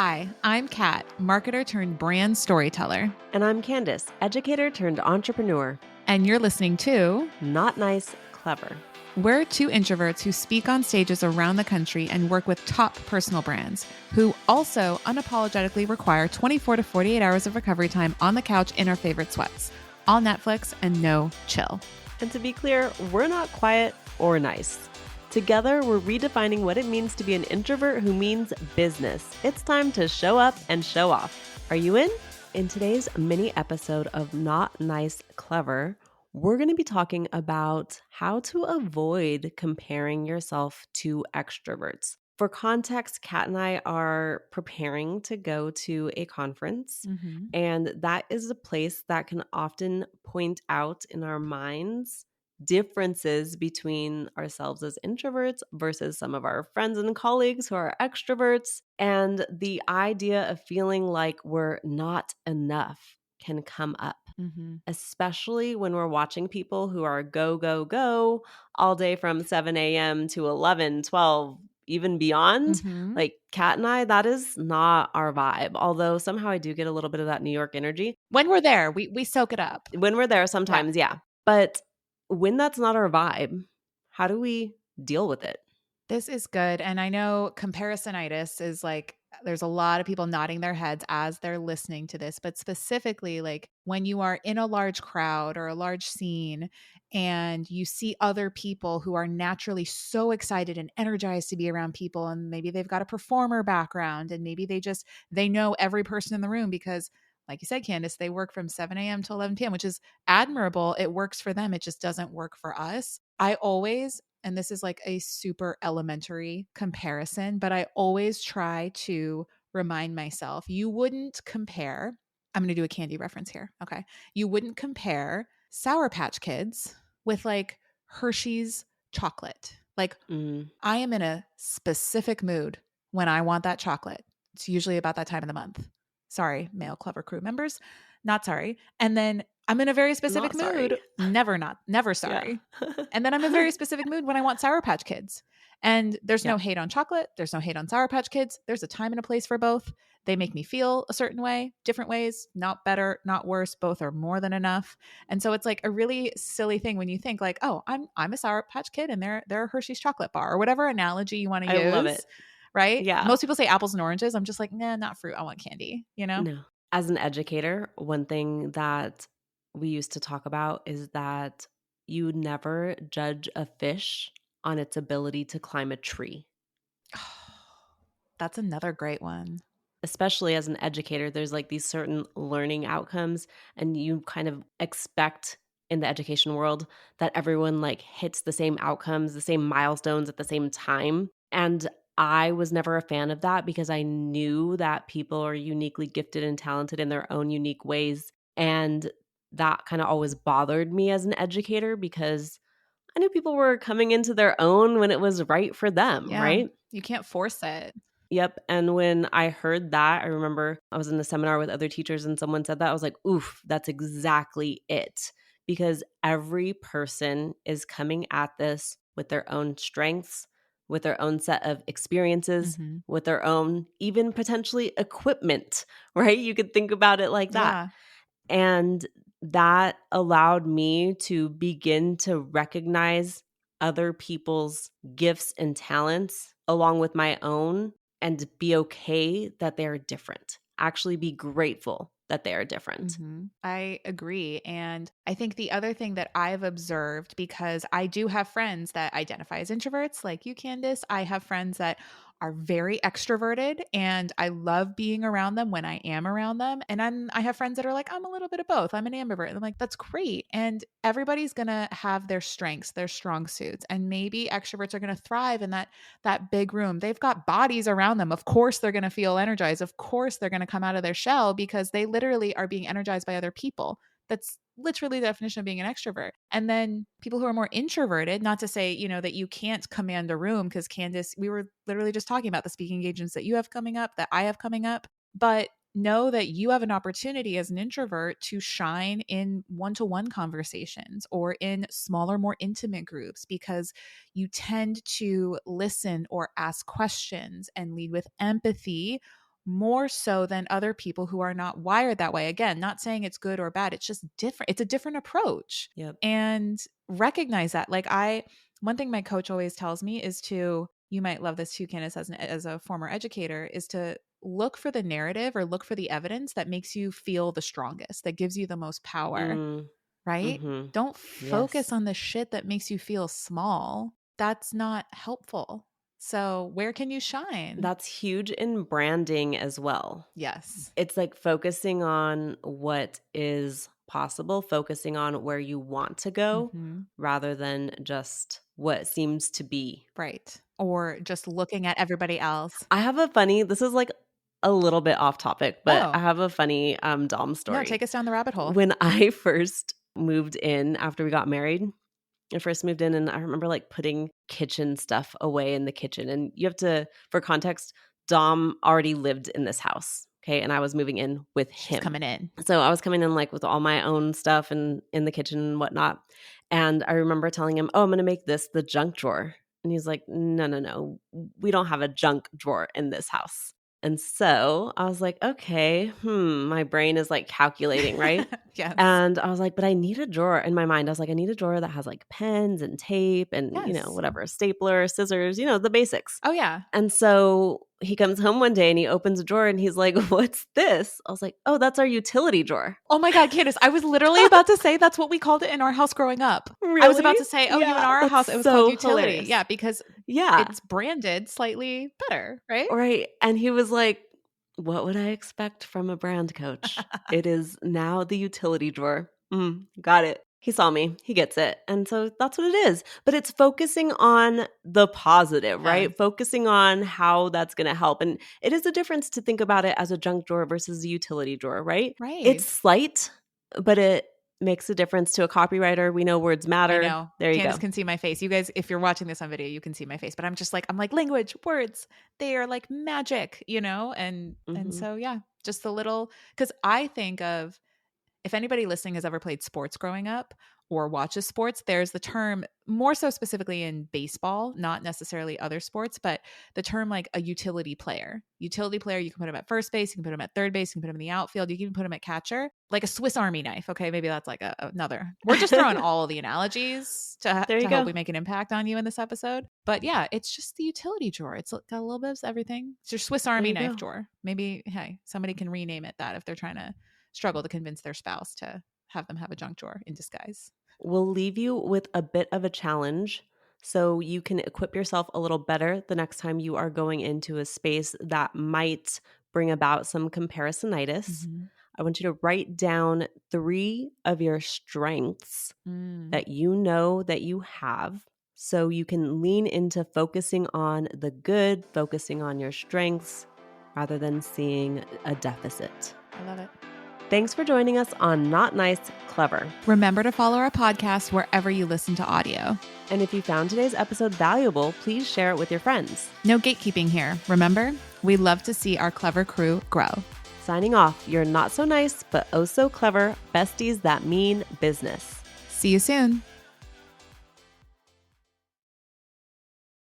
Hi, I'm Kat, marketer turned brand storyteller. And I'm Candice, educator turned entrepreneur. And you're listening to Not nice, clever. We're two introverts who speak on stages around the country and work with top personal brands who also unapologetically require 24 to 48 hours of recovery time on the couch in our favorite sweats. All Netflix and no chill. And to be clear, we're not quiet or nice. Together, we're redefining what it means to be an introvert who means business. It's time to show up and show off. Are you in? In today's mini episode of Not Nice, Clever, we're going to be talking about how to avoid comparing yourself to extroverts. For context, Kat and I are preparing to go to a conference, and that is a place that can often point out in our minds differences between ourselves as introverts versus some of our friends and colleagues who are extroverts. And the idea of feeling like we're not enough can come up, especially when we're watching people who are go, go, go all day from 7 a.m. to 11, 12, even beyond. Like Kat and I, that is not our vibe. Although somehow I do get a little bit of that New York energy. When we're there, we soak it up. When we're there sometimes, yeah. But when that's not our vibe, how do we deal with it? This is good. And I know comparisonitis is like, there's a lot of people nodding their heads as they're listening to this, but specifically like when you are in a large crowd or a large scene and you see other people who are naturally so excited and energized to be around people, and maybe they've got a performer background and maybe they know every person in the room because like you said, Candice, they work from 7 a.m. to 11 p.m., which is admirable. It works for them. It just doesn't work for us. I always, and this is like a super elementary comparison, but I always try to remind myself, you wouldn't compare. I'm going to do a candy reference here. Okay. You wouldn't compare Sour Patch Kids with like Hershey's chocolate. Like I am in a specific mood when I want that chocolate. It's usually about that time of the month. Sorry, male clever crew members. Not sorry. And then I'm in a very specific mood. Never sorry. Yeah. And then I'm in a very specific mood when I want Sour Patch Kids. And there's no hate on chocolate. There's no hate on Sour Patch Kids. There's a time and a place for both. They make me feel a certain way, different ways, not better, not worse. Both are more than enough. And so it's like a really silly thing when you think like, oh, I'm a Sour Patch Kid and they're a Hershey's chocolate bar or whatever analogy you want to use. I love it. Right? Yeah. Most people say apples and oranges. I'm just like, nah, not fruit. I want candy, you know? No. As an educator, one thing that we used to talk about is that you never judge a fish on its ability to climb a tree. That's another great one. Especially as an educator, there's like these certain learning outcomes, and you kind of expect in the education world that everyone like hits the same outcomes, the same milestones at the same time. And I was never a fan of that because I knew that people are uniquely gifted and talented in their own unique ways. And that kind of always bothered me as an educator because I knew people were coming into their own when it was right for them, right? You can't force it. Yep. And when I heard that, I remember I was in a seminar with other teachers and someone said that. I was like, oof, that's exactly it. Because every person is coming at this with their own strengths, with their own set of experiences, with their own even potentially equipment, right? You could think about it like that. Yeah. And that allowed me to begin to recognize other people's gifts and talents along with my own and be okay that they're different. Actually be grateful that they are different. I agree. And I think the other thing that I've observed, because I do have friends that identify as introverts like you, Candice, I have friends that are very extroverted and I love being around them when I am around them. And I have friends that are like, I'm a little bit of both. I'm an ambivert. And I'm like, that's great. And everybody's going to have their strengths, their strong suits. And maybe extroverts are going to thrive in that big room. They've got bodies around them. Of course, they're going to feel energized. Of course, they're going to come out of their shell because they literally are being energized by other people. That's literally the definition of being an extrovert. And then people who are more introverted, not to say, that you can't command a room, because Candice, we were literally just talking about the speaking engagements that you have coming up, that I have coming up, but know that you have an opportunity as an introvert to shine in one-to-one conversations or in smaller, more intimate groups, because you tend to listen or ask questions and lead with empathy more so than other people who are not wired that way. Again, not saying it's good or bad. It's just different. It's a different approach. Yep. And recognize that. One thing my coach always tells me is you might love this too, Candice, as a former educator, is to look for the narrative or look for the evidence that makes you feel the strongest, that gives you the most power, Mm, right? mm-hmm. Don't focus Yes. on the shit that makes you feel small. That's not helpful. So, where can you shine? That's huge in branding as well. Yes. It's like focusing on what is possible, focusing on where you want to go Mm-hmm. rather than just what seems to be. Right. Or just looking at everybody else. I have this is like a little bit off topic, but I Oh, have a funny Dom no, story. take us down the rabbit hole. When I first moved in after we got married, I first moved in and I remember like putting kitchen stuff away in the kitchen. And you have to, for context, Dom already lived in this house. Okay. And I was moving in with She's him. coming in. So I was coming in like with all my own stuff and in the kitchen and whatnot. And I remember telling him, oh, I'm going to make this the junk drawer. And he's like, no, no, no. We don't have a junk drawer in this house. And so I was like, okay, my brain is like calculating, right? Yes. And I was like, but I need a drawer in my mind. I was like, I need a drawer that has like pens and tape and, Yes. whatever, stapler, scissors, the basics. Oh, yeah. And so he comes home one day and he opens a drawer and he's like, what's this? I was like, oh, that's our utility drawer. Oh my God, Candice, I was literally about to say that's what we called it in our house growing up. I was Really? about to say, oh, you in Yeah, our that's house, it was called so utility. hilarious. Yeah, because Yeah. it's branded slightly better, right? Right. And he was like, what would I expect from a brand coach? It is now the utility drawer. Got it. He saw me. He gets it. And so that's what it is. But it's focusing on the positive, Yeah. right? Focusing on how that's going to help. And it is a difference to think about it as a junk drawer versus a utility drawer, right? Right. It's slight, but it makes a difference to a copywriter. We know words matter. I know. There you Candice go. can see my face. You guys, if you're watching this on video, you can see my face. But I'm like language, words, they are like magic, and so yeah, just the little, because I think of, if anybody listening has ever played sports growing up or watches sports, there's the term, more so specifically in baseball, not necessarily other sports, but the term like a utility player. Utility player, you can put him at first base, you can put him at third base, you can put him in the outfield, you can put him at catcher, like a Swiss Army knife. Okay, maybe that's like another. We're just throwing all of the analogies to hope we make an impact on you in this episode. But yeah, it's just the utility drawer. It's got a little bit of everything. It's your Swiss Army knife drawer. Maybe, hey, somebody can rename it that if they're trying to struggle to convince their spouse to have them have a junk drawer in disguise. We'll leave you with a bit of a challenge so you can equip yourself a little better the next time you are going into a space that might bring about some comparisonitis. Mm-hmm. I want you to write down 3 of your strengths that you know that you have so you can lean into focusing on the good, focusing on your strengths rather than seeing a deficit. I love it. Thanks for joining us on Not Nice, Clever. Remember to follow our podcast wherever you listen to audio. And if you found today's episode valuable, please share it with your friends. No gatekeeping here. Remember, we love to see our clever crew grow. Signing off, you're not so nice, but oh so clever besties that mean business. See you soon.